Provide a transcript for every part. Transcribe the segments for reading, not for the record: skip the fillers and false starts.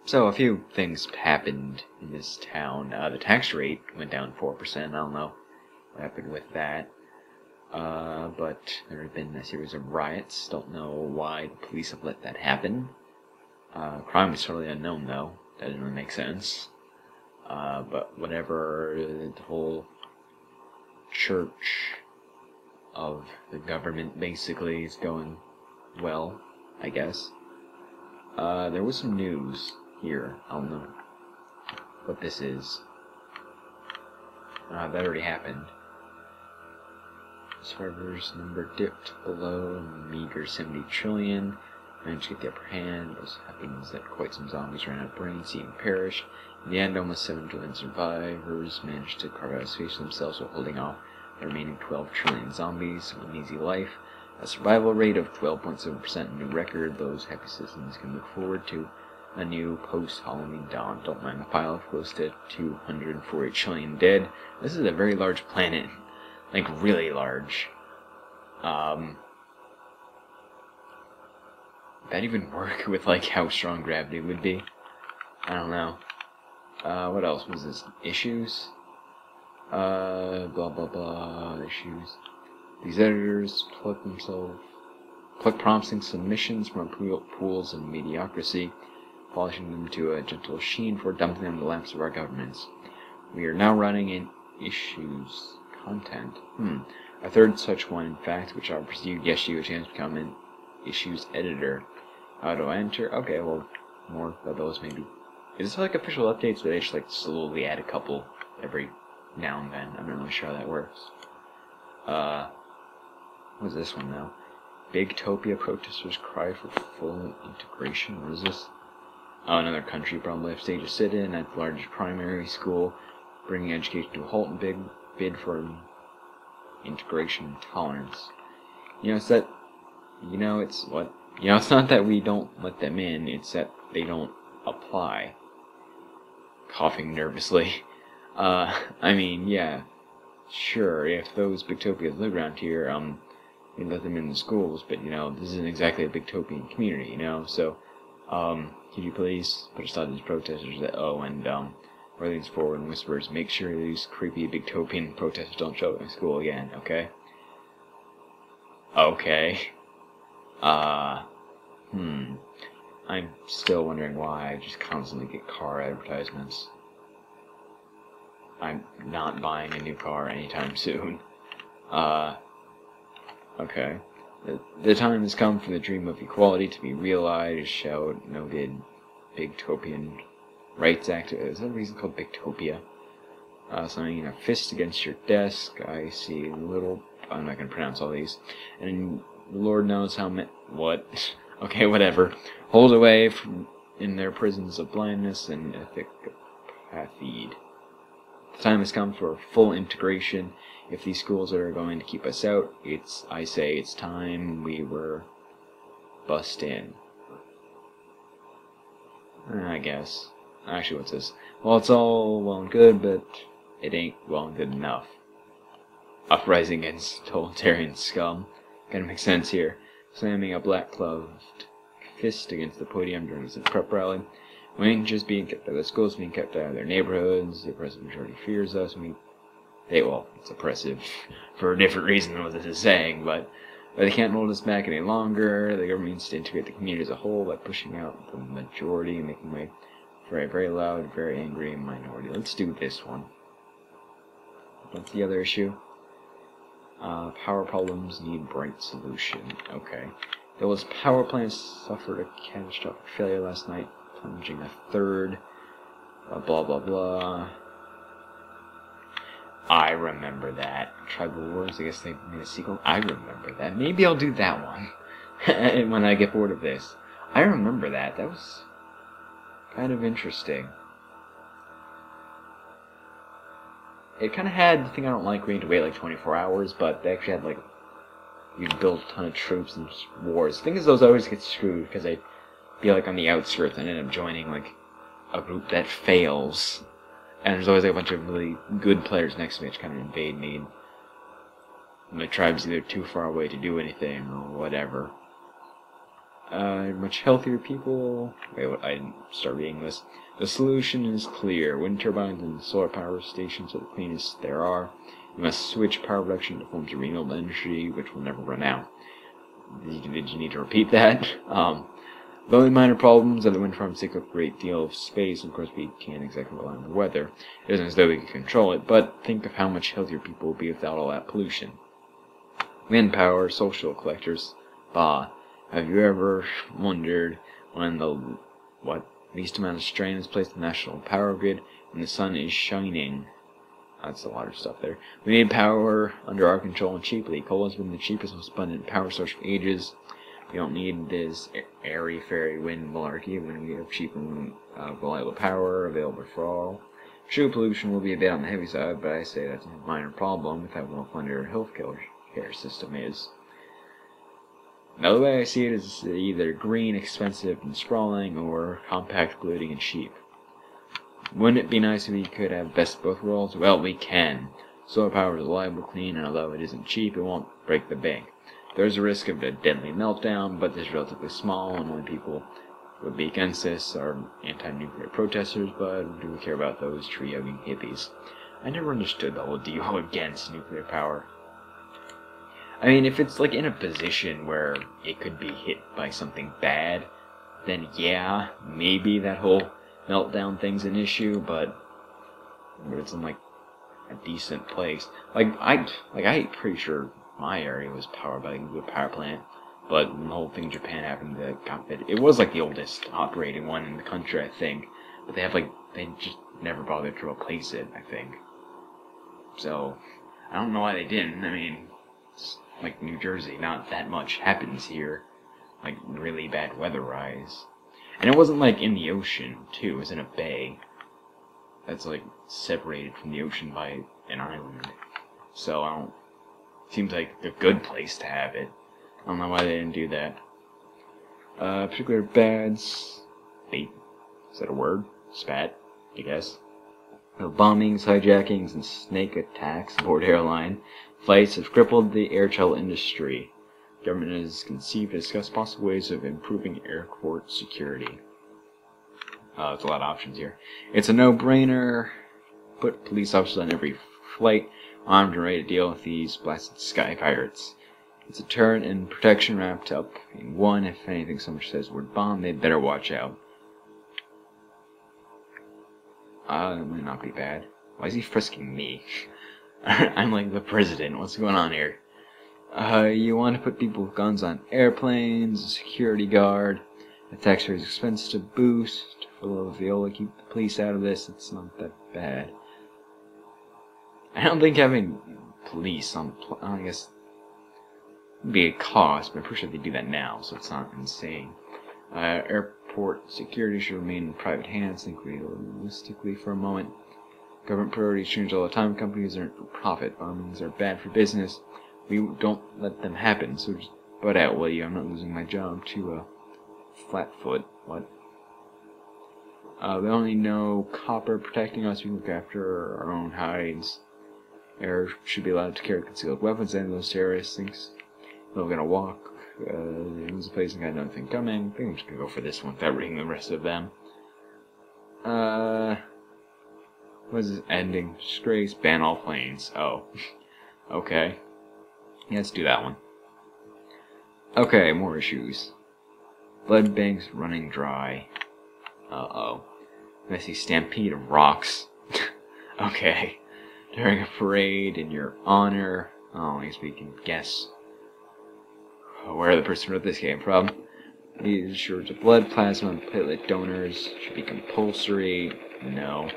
So a few things happened in this town. The tax rate went down 4%. I don't know what happened with that. But there have been a series of riots. Don't know why the police have let that happen. Crime is totally unknown, though. That doesn't really make sense. But whatever, the whole church of the government basically is going well, I guess. There was some news here. I don't know what this is. That already happened. Survivors number dipped below a meager 70 trillion. Managed to get the upper hand. What happens that quite some zombies ran out of brains, even perished. In the end, almost 7 trillion survivors managed to carve out a space for themselves while holding off the remaining 12 trillion zombies with an easy life. A survival rate of 12.7%, a new record. Those happy citizens can look forward to a new post-Halloween dawn. Don't mind the pile of close to 240 trillion dead. This is a very large planet. Like, really large. That even work with, like, how strong gravity would be? I don't know. What else was this? Issues? Blah blah blah, issues. These editors pluck promising submissions from pools of mediocrity, polishing them to a gentle sheen for dumping them in the laps of our governments. We are now running in issues content. A third such one, in fact, which I'll pursue, gives you a chance to become an issues editor. How do I enter? Okay, well, more of those maybe. Is this like official updates, or they just like slowly add a couple every now and then? I'm not really sure how that works. What's this one now? Bigtopia protesters cry for full integration. What is this? Oh, another country probably have stage to sit in at the largest primary school, bringing education to a halt and bid for integration and tolerance. It's that, it's what? It's not that we don't let them in, it's that they don't apply. Coughing nervously. I mean, yeah, sure, if those Bigtopias live around here, we let them in the schools, but, this isn't exactly a Bigtopian community, so, could you please put a stop to these protesters and leans forward and whispers, make sure these creepy Bigtopian protesters don't show up in school again, okay? Okay. I'm still wondering why I just constantly get car advertisements. I'm not buying a new car anytime soon. Okay. The time has come for the dream of equality to be realized, shout noted Bigtopian rights activist. Is that a reason called Bigtopia? Something, fist against your desk. I see little. I'm not going to pronounce all these. And the Lord knows how many. What? Okay, whatever. Hold away from in their prisons of blindness and ethic apathy. The time has come for full integration. If these schools are going to keep us out, I say it's time we were bust in. I guess. Actually, what's this? Well, it's all well and good, but it ain't well and good enough. Uprising against totalitarian scum. Kinda makes sense here. Slamming a black-gloved fist against the podium during the prep rally. We ain't just being kept out of the schools, being kept out of their neighborhoods. The oppressive majority fears us. It's oppressive for a different reason than what this is saying, but they can't hold us back any longer. The government needs to integrate the community as a whole by pushing out the majority and making way for a very loud, very angry minority. Let's do this one. What's the other issue? Power problems need bright solution. Okay. Those power plants suffered a catastrophic failure last night, plunging a third. Blah, blah, blah. I remember that. Tribal Wars, I guess they made a sequel. I remember that. Maybe I'll do that one when I get bored of this. I remember that. That was kind of interesting. It kind of had the thing I don't like, we need to wait like 24 hours, but they actually had like, you build a ton of troops and wars. The thing is, those always get screwed because I be like on the outskirts and end up joining like a group that fails. And there's always like a bunch of really good players next to me which kind of invade me. And my tribe's either too far away to do anything or whatever. Much healthier people. Wait, what? I didn't start reading this. The solution is clear. Wind turbines and solar power stations are the cleanest there are. You must switch power production to forms of renewable energy, which will never run out. Did you need to repeat that? The only minor problems are the wind farms take up a great deal of space, and of course we can't exactly rely on the weather. It isn't as though we can control it, but think of how much healthier people will be without all that pollution. Wind power, social collectors, bah. Have you ever wondered when the least amount of strain is placed on the national power grid when the sun is shining? That's a lot of stuff there. We need power under our control and cheaply. Coal has been the cheapest, most abundant power source for ages. We don't need this airy-fairy wind malarkey when we have cheap and reliable power available for all. True, pollution will be a bit on the heavy side, but I say that's a minor problem with how well-funded our healthcare system is. Another way I see it is either green, expensive, and sprawling, or compact, polluting, and cheap. Wouldn't it be nice if we could have best of both worlds? Well, we can. Solar power is reliable, clean, and although it isn't cheap, it won't break the bank. There's a risk of a deadly meltdown, but this is relatively small, and only people who would be against this are anti-nuclear protesters, but do we care about those tree-hugging hippies? I never understood the whole deal against nuclear power. I mean, if it's like in a position where it could be hit by something bad, then yeah, maybe that whole meltdown thing's an issue, but it's in like a decent place. I'm pretty sure my area was powered by a nuclear power plant, but when the whole thing in Japan happened, it was like the oldest operating one in the country, I think. But they just never bothered to replace it, I think. So I don't know why they didn't. I mean, it's like New Jersey, not that much happens here, like really bad weather-wise. And it wasn't like in the ocean, too. It was in a bay that's like separated from the ocean by an island. So seems like a good place to have it. I don't know why they didn't do that. Particular bad spate. Is that a word? Spat, I guess. Bombings, hijackings, and snake attacks aboard airline flights have crippled the air travel industry. The government has conceived and discussed possible ways of improving airport security. There's a lot of options here. It's a no-brainer. Put police officers on every flight, armed and ready to deal with these blasted sky pirates. It's a deterrent and protection wrapped up in one. If anything so much says the word bomb, they'd better watch out. That might not be bad. Why is he frisking me? I'm like the president. What's going on here? You want to put people with guns on airplanes, a security guard, a taxpayer's expense to boost, for the love of Viola, keep the police out of this. It's not that bad. I don't think having police on, I guess, would be a cost, but I'm pretty sure they do that now, so it's not insane. Airport security should remain in private hands. Think realistically for a moment. Government priorities change all the time. Companies aren't for profit. Bombings are bad for business. We don't let them happen, so just butt out, will you? I'm not losing my job to Flatfoot. What? We only know copper protecting us. We look after our own hides. Air should be allowed to carry concealed weapons, and those terrorists thinks they're gonna walk. There's a place and got nothing coming. I think I'm just gonna go for this one without reading the rest of them. What is this ending? Disgrace, ban all planes. Oh. Okay. Yeah, let's do that one. Okay, more issues. Blood banks running dry. Uh-oh. Messy stampede of rocks. Okay. During a parade in your honor. Oh, I guess we can guess where the person wrote this came from. These shorts of blood, plasma, and platelet donors should be compulsory. No.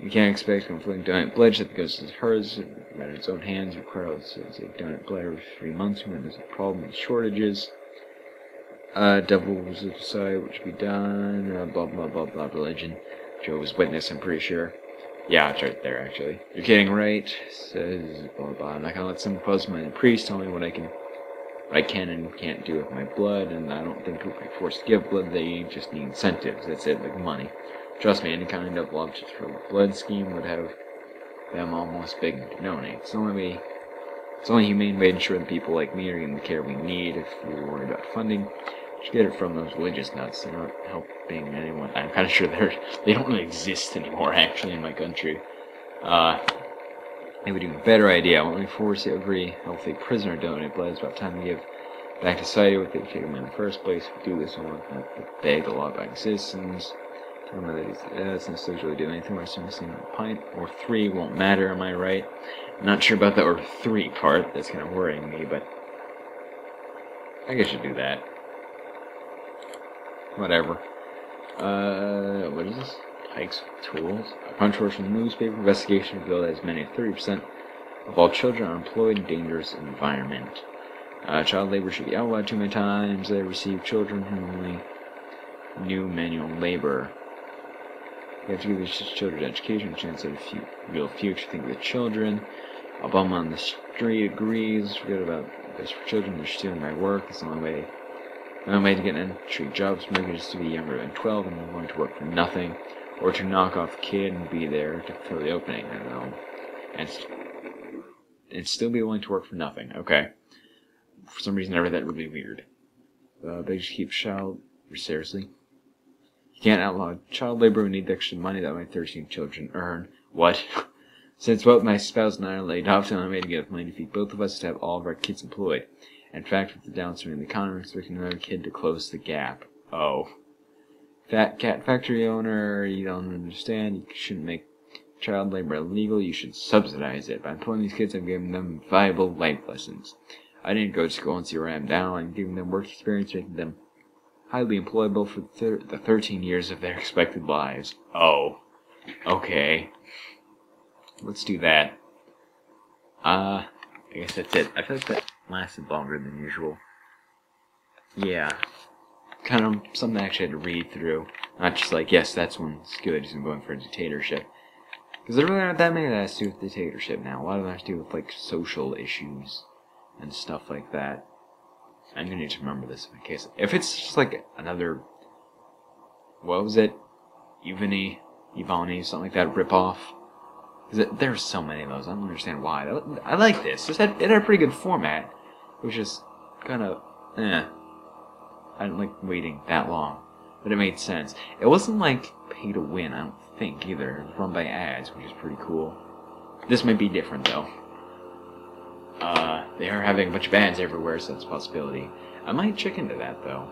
You can't expect conflicting donate blood that goes to hers out of its own hands. Requires a donate blood every 3 months when there's a problem with shortages. Devils decide what should be done. Blah blah blah blah. Religion. Jehovah's Witness. I'm pretty sure. Yeah, it's right there actually. You're kidding, right? Says blah blah. I'm not gonna let some close-minded priest tell me what I can and can't do with my blood, and I don't think people can be forced to give blood. They just need incentives. That's it, like money. Trust me, any kind of love for blood scheme would have them almost begging to donate. It's the only way It's the only humane way to ensure that people like me are getting the care we need. If we worry about funding, we should get it from those religious nuts. They're not helping anyone. I'm kind of sure they don't really exist anymore, actually, in my country. It would be a better idea. I want to force every healthy prisoner to donate blood. It's about time to give back to society what they've taken in the first place. If we do this, I want to beg the law-abiding citizens. Tell them that it's not necessarily do anything. We're still missing a pint or 3 won't matter. Am I right? I'm not sure about the or 3 part. That's kind of worrying me, but I guess I should do that. Whatever. What is this? Hikes with tools. A controversial newspaper investigation revealed that as many as 30% of all children are employed in dangerous environment. Child labor should be outlawed. Too many times they receive children who only knew manual labor. We have to give these children education, a chance at a real future. Think of the children. A bum on the street agrees. Forget about this for children. They're stealing my work. It's the only way. The only way to get an entry job is to be younger than 12 and willing to work for nothing, or to knock off a kid and be there to fill the opening. I don't know. And still be willing to work for nothing. Okay. For some reason, I read that really weird. They just keep child. Seriously? You can't outlaw child labor. We need the extra money that my 13 children earn. What? Since both my spouse and I are laid off, the only way to get enough money to feed both of us is to have all of our kids employed. In fact, with the downswing in the economy, we're expecting another kid to close the gap. Oh. Fat cat factory owner, you don't understand. You shouldn't make child labor illegal. You should subsidize it. By employing these kids, I'm giving them valuable life lessons. I didn't go to school and see where I am now. I'm giving them work experience, making them highly employable for the 13 years of their expected lives. Oh. Okay. Let's do that. I guess that's it. I feel like that lasted longer than usual. Yeah. Kind of something I actually had to read through. Not just like, yes, that's one's good, because I'm going for a dictatorship. Because there really aren't that many that has to do with dictatorship now. A lot of them have to do with, like, social issues and stuff like that. I'm gonna need to remember this in case. If it's just like another, what was it? Ivani, something like that, ripoff. Because there's so many of those. I don't understand why. I like this. It had a pretty good format. It was just kind of, I didn't like waiting that long. But it made sense. It wasn't like pay to win, I don't think, either. It was run by ads, which is pretty cool. This might be different, though. They are having a bunch of ads everywhere, so that's a possibility. I might check into that, though.